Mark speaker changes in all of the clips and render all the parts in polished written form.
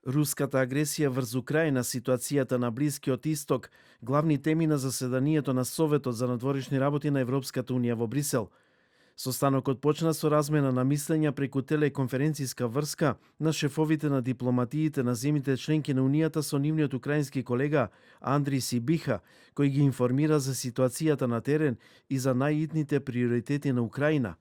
Speaker 1: Руската агресија врз Украина, ситуацијата на Блискиот Исток, главни теми на заседанието на Советот за надворешни работи на Европската унија во Брисел. Состанокот почна со размена на мислења преку телеконференциска врска на шефовите на дипломатиите на земјите членки на Унијата со нивниот украински колега Андрий Сибиха, кој ги информира за ситуацијата на терен и за најитните приоритети на Украина.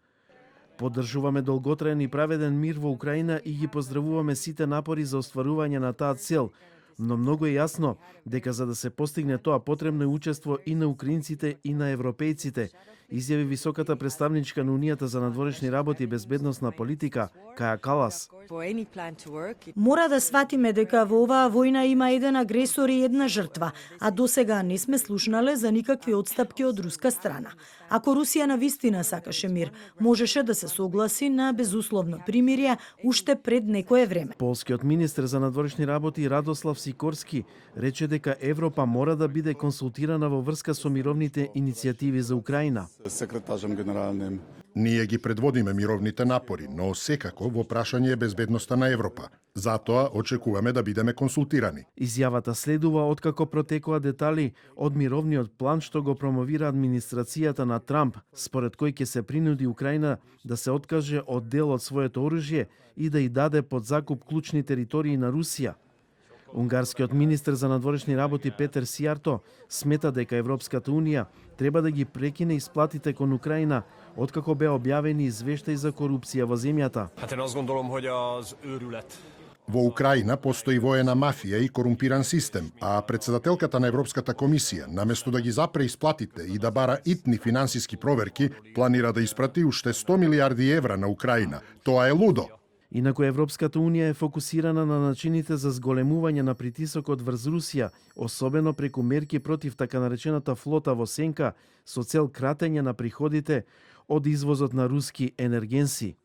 Speaker 1: Поддржуваме долготраен и праведен мир во Украина и ги поздравуваме сите напори за остварување на таа цел, но многу е јасно дека за да се постигне тоа потребно е учество и на украинците и на европејците, изјави високата представничка на Унијата за надворешни работи и безбедносна политика, Каја Калас.
Speaker 2: Мора да сватиме дека во оваа војна има еден агресор и една жртва, а досега не сме слушнале за никакви отстапки од руска страна. Ако Русија навистина сакаше мир, можеше да се согласи на безусловно примирие уште пред некое време.
Speaker 1: Полскиот министер за надворешни работи Радослав Сикорски рече дека Европа мора да биде консултирана во врска со мировните иницијативи за Украина.
Speaker 3: Ние ги предводиме мировните напори, но секако во прашање е безбедноста на Европа. Затоа очекуваме да бидеме консултирани.
Speaker 1: Изјавата следува откако протекоа детали од мировниот план што го промовира администрацијата на Трамп, според кој ќе се принуди Украина да се откаже од дел од своето оружје и да ја даде под закуп клучни територии на Русија. Унгарскиот министер за надворешни работи Петер Сијарто смета дека Европската унија треба да ги прекине исплатите кон Украина откако беа објавени извештаи за корупција во земјата.
Speaker 3: Во Украина постои воена мафија и корумпиран систем, а председателката на Европската комисија, наместо да ги запре исплатите и да бара итни финансиски проверки, планира да испрати уште 100 милиарди евра на Украина. Тоа е лудо.
Speaker 1: Инаку Европската унија е фокусирана на начините за зголемување на притисокот врз Русија, особено преку мерки против така наречената флота во сенка, со цел кратење на приходите од извозот на руски енергенси.